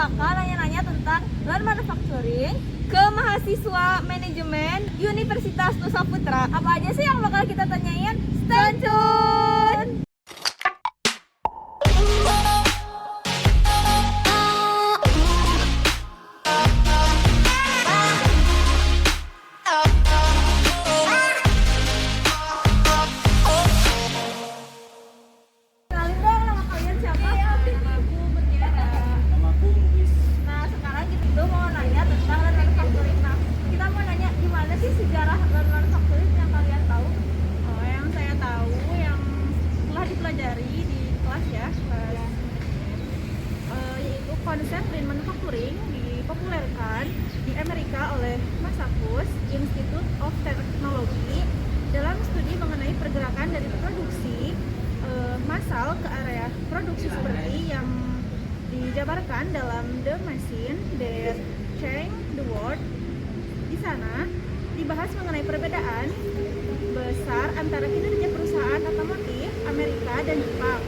bakal nanya-nanya tentang learn manufacturing ke mahasiswa manajemen Universitas Nusa Putra. Apa aja sih yang bakal kita tanyain? Stay tune! Kenalin dong nama kalian siapa? Nama aku Mutiara. Nama aku Muis. Nah, sekarang kita tuh mau nanya tentang learn manufacturing. Nah, kita mau nanya gimana sih sejarah learn manufacturing yang kalian tahu? Oh, yang saya tahu yang telah dipelajari di kelas ya, yaitu konsep lean manufacturing dipopulerkan di Amerika oleh Massachusetts Institute of Technology dalam studi mengenai pergerakan dari produksi massal ke area produksi seperti yang dijabarkan dalam The Machine That Changed the World. Di sana dibahas mengenai perbedaan besar antara kinerja perusahaan otomotif Amerika dan Jepang.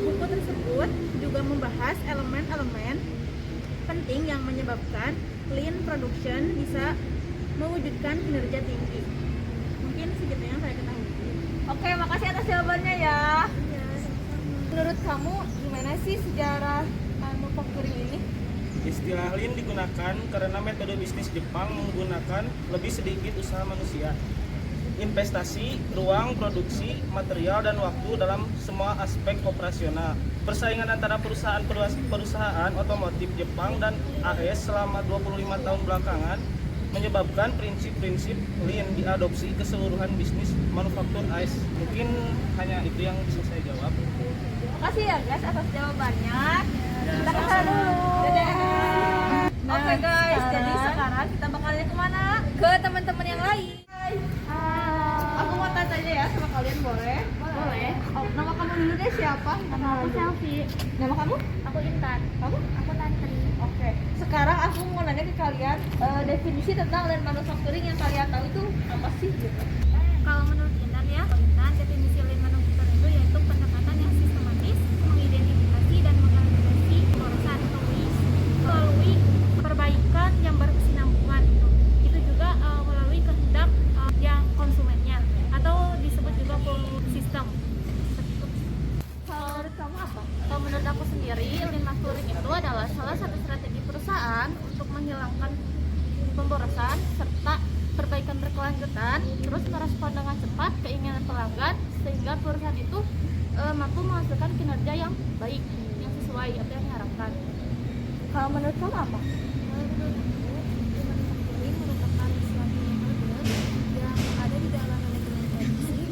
Buku tersebut juga membahas elemen-elemen penting yang menyebabkan lean production bisa mewujudkan kinerja tinggi. Mungkin segitu yang saya ketahui. Oke, makasih atas jawabannya ya. Menurut kamu gimana sih sejarah manufacturing ini? Istilah lean digunakan karena metode bisnis Jepang menggunakan lebih sedikit usaha manusia, investasi, ruang produksi, material, dan waktu dalam semua aspek operasional. Persaingan antara perusahaan otomotif Jepang dan AS selama 25 tahun belakangan menyebabkan prinsip-prinsip lean diadopsi keseluruhan bisnis manufaktur AS. Mungkin hanya itu yang bisa saya jawab. Makasih ya guys atas jawabannya. Kita sama-sama. kesana dulu. Dadah. Oke guys, sekarang- jadi sekarang kita bakalan kemana? Ke teman-teman yang lain. Aku mau tanya aja ya sama kalian, boleh? Boleh. Oh, nama kamu dulu deh siapa? Nama aku Selfie. Nama kamu? Aku Intan. Kamu? Aku Tantri. Oke. Sekarang aku mau nanya ke kalian definisi tentang lean manufacturing yang kalian tahu itu apa sih gitu? Kalau menurut Intan ya, definisi lean manufacturing itu yaitu pendekatan yang sistematis mengidentifikasi dan mengkalibrasi perusahaan melalui perbaikan yang berkesinambungan. Itu juga melalui kehendak yang konsumennya atau disebut juga full system. Kalau menurut kamu apa? Kalau menurut aku sendiri, lean manufacturing itu adalah salah satu strategi perusahaan untuk menghilangkan pemborosan serta perbaikan berkelanjutan, terus merespon dengan cepat keinginan pelanggan sehingga perusahaan itu mampu menghasilkan kinerja yang baik, yang sesuai apa yang diharapkan. Kalau menurut kamu apa? Manufacturing merupakan suatu metode yang ada di dalam manajemen produksi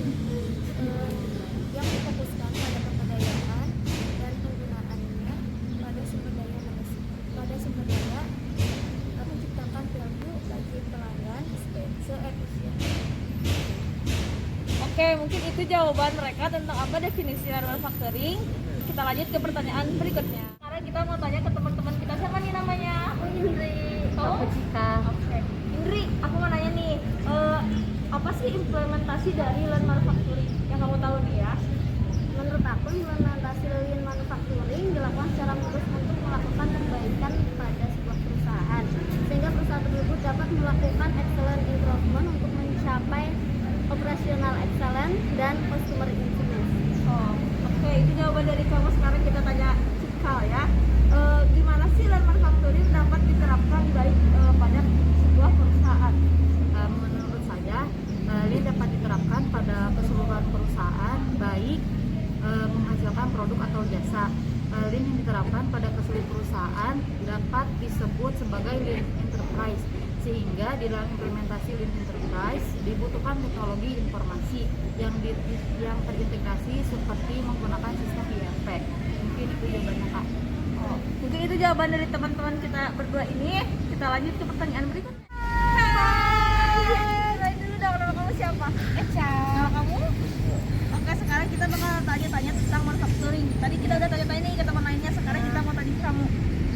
yang difokuskan pada pemberdayaan dan penggunaannya pada sumber daya menciptakan value bagi pelanggan seefisien. Oke, mungkin itu jawaban mereka tentang apa definisi lean manufacturing. Kita lanjut ke pertanyaan berikutnya. Sekarang kita mau tanya ke teman-teman kita, siapa nih namanya? Indri. Aku Cika. Oke. Indri, aku mau nanya nih, apa sih implementasi dari lean manufacturing yang kamu tahu nih ya? Menurut aku, implementasi lean manufacturing dilakukan secara mulus untuk melakukan perbaikan pada sebuah perusahaan, sehingga perusahaan tersebut dapat melakukan excellent improvement untuk mencapai operational excellence dan customer intimacy. Oh, oke, itu jawaban dari kamu. Sekarang kita tanya Cikal ya. Gimana sih lean manufacturing dapat diterapkan baik pada sebuah perusahaan? Menurut saya, lean dapat diterapkan pada keseluruhan perusahaan, baik menghasilkan produk atau jasa. Lean yang diterapkan pada keseluruhan perusahaan dapat disebut sebagai lean enterprise, sehingga di dalam implementasi lean enterprise dibutuhkan teknologi informasi yang terintegrasi seperti menggunakan sistem IRP. Mungkin itu jawabannya, Kak. Oh, mungkin itu jawaban dari teman-teman kita berdua ini. Kita lanjut ke pertanyaan berikutnya. Hai, dulu dong, nama kamu siapa? Eca. Nama kamu? Oke, sekarang kita bakal tanya-tanya tentang manufacturing. Tadi kita udah tanya-tanya nih ke teman lainnya. Sekarang kita mau tanya ke kamu.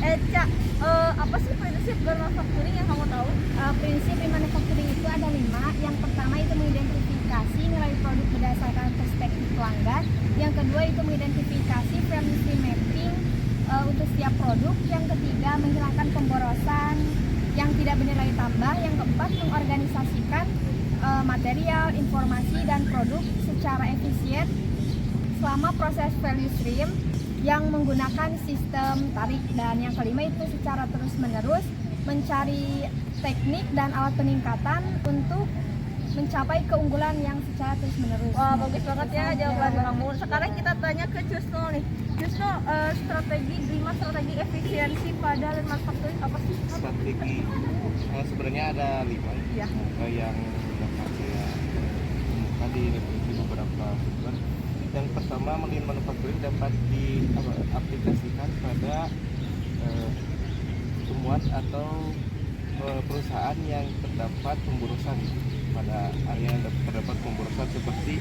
Eca, apa sih prinsip manufacturing yang kamu tahu? Prinsip manufacturing itu ada 5. Yang pertama itu mengidentifikasi nilai produk berdasarkan perspektif pelanggan. Yang kedua itu mengidentifikasi chemistry mapping untuk setiap produk. produk, yang ketiga menghilangkan pemborosan yang tidak bernilai tambah, yang keempat mengorganisasikan material, informasi, dan produk secara efisien selama proses value stream yang menggunakan sistem tarik, dan yang kelima itu secara terus-menerus mencari teknik dan alat peningkatan untuk mencapai keunggulan yang secara terus-menerus. Wah, bagus banget ya jawaban kamu. Sekarang kita tanya ke Jusno nih. Jusno, strategi 5 strategi efisiensi pada lean manufacturing apa sih? Strategi sebenarnya ada 5 Ya. yang dapat saya temukan di revisi beberapa sumber. Yang pertama, lean manufacturing dapat diaplikasikan pada temuan atau perusahaan yang terdapat pemborosan, pada area yang terdapat pemborosan seperti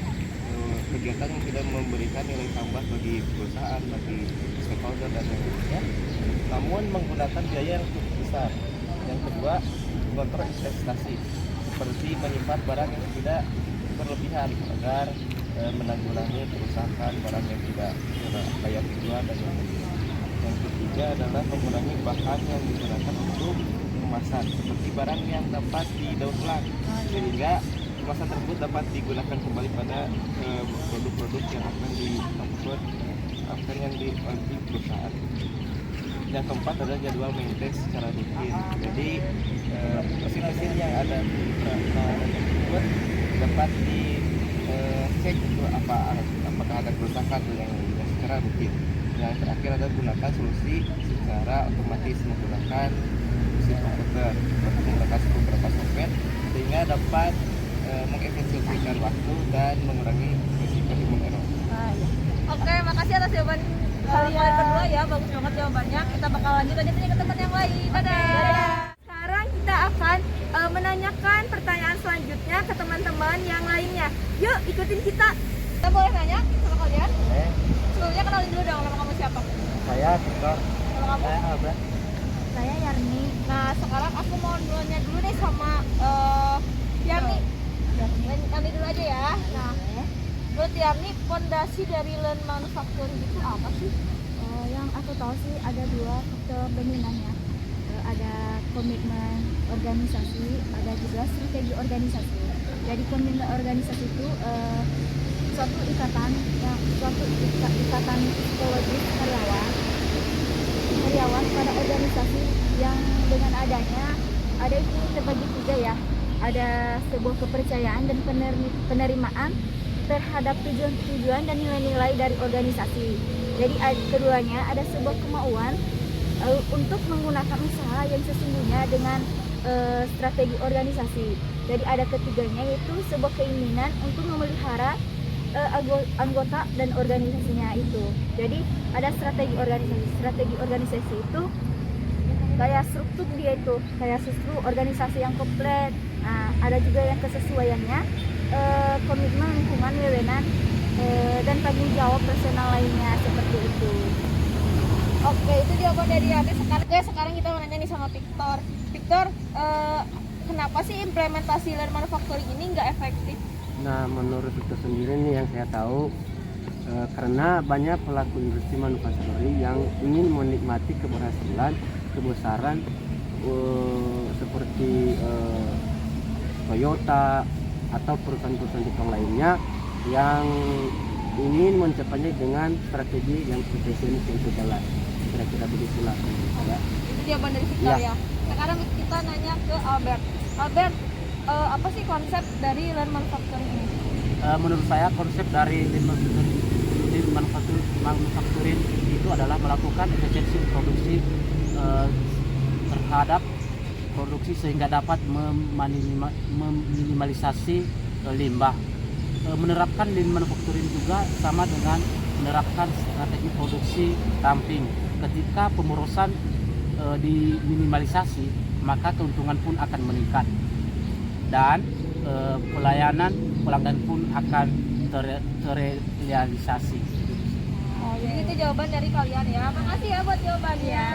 kegiatan yang tidak memberikan nilai tambah bagi perusahaan, bagi stakeholder dan lain-lainnya, namun menggunakan biaya yang cukup besar. Yang kedua, kontrol investasi seperti menyimpan barang yang tidak berlebihan agar menanggulangi kerusakan barang yang tidak layak dijual dan lain-lainnya. Yang ketiga adalah mengurangi bahan yang digunakan untuk kemasan seperti barang yang dapat didaur ulang, sehingga kemasan tersebut dapat digunakan kembali pada produk-produk yang akan di perusahaan. Yang keempat adalah jadwal maintenance secara rutin. Jadi mesin-mesin yang ada di perusahaan tersebut dapat dicek apakah ada kerusakan yang secara rutin. Yang terakhir adalah gunakan solusi secara otomatis menggunakan mesin komputer, menggunakan beberapa software sehingga dapat mengefisiensikan waktu dan mengurangi risiko human error. Oke, makasih atas jawaban kalian berdua ya, bagus banget jawabannya. Kita bakal lanjut aja tanya ke teman yang lain. Dadah. Sekarang kita akan menanyakan pertanyaan selanjutnya ke teman-teman yang lainnya. Yuk, ikutin kita. Kita boleh nanya sama kalian? Sebelumnya kenalin dulu dong, nama kamu siapa? Saya Victor. Kalau kamu? Saya Albert. Saya Yarni. Nah, sekarang aku mau nanya dulu nih sama Yarni. Yarni dulu aja ya. Nah, menurut Yarni, fondasi dari lean manufacturing itu apa sih? Yang aku tahu sih ada 2 faktor dominannya. Ada komitmen organisasi, ada juga strategi organisasi. Jadi komitmen organisasi itu suatu ikatan psikologis karyawan pada organisasi yang dengan adanya ada itu terbagi 3 ya. Ada sebuah kepercayaan dan penerimaan terhadap tujuan dan nilai-nilai dari organisasi. Jadi keduanya ada sebuah kemauan untuk menggunakan usaha yang sesungguhnya dengan strategi organisasi. Jadi ada ketiganya yaitu sebuah keinginan untuk memelihara anggota dan organisasinya itu. Jadi ada strategi organisasi. Strategi organisasi itu kayak struktur dia itu, kayak struktur organisasi yang komplit. Nah, ada juga yang kesesuaiannya, komitmen lingkungan, wewenang, dan tanggung jawab personal lainnya seperti itu. Oke, itu jawaban dari Yarni. Sekarang kita mau nanya nih sama Victor. Victor, kenapa sih implementasi lean manufacturing ini nggak efektif? Nah, menurut itu sendiri nih yang saya tahu, karena banyak pelaku industri manufacturing yang ingin menikmati keberhasilan, kebesaran seperti Toyota atau perusahaan-perusahaan Jepang lainnya yang ingin mencapainya dengan strategi yang efisien untuk jalan. Kira-kira begitulah ya. Itu jawaban dari Victor Ya. ya. Sekarang kita nanya ke Albert. Albert, apa sih konsep dari lean manufacturing ini? Menurut saya konsep dari lean manufacturing itu adalah melakukan efisiensi produksi terhadap produksi sehingga dapat meminimalisasi limbah. Menerapkan lean manufacturing juga sama dengan menerapkan strategi produksi ramping. Ketika pemborosan diminimalisasi, maka keuntungan pun akan meningkat dan pelayanan pelanggan pun akan terrealisasi. Oh, jadi itu jawaban dari kalian ya. Makasih ya buat jawabannya.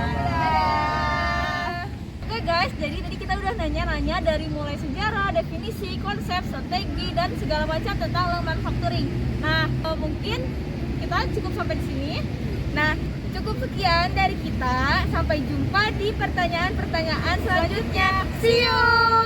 Oke guys, jadi tadi kita udah nanya-nanya dari mulai sejarah, definisi, konsep, strategi, dan segala macam tentang lean manufacturing. Nah, mungkin kita cukup sampai di sini. Nah, cukup sekian dari kita. Sampai jumpa di pertanyaan-pertanyaan selanjutnya. See you!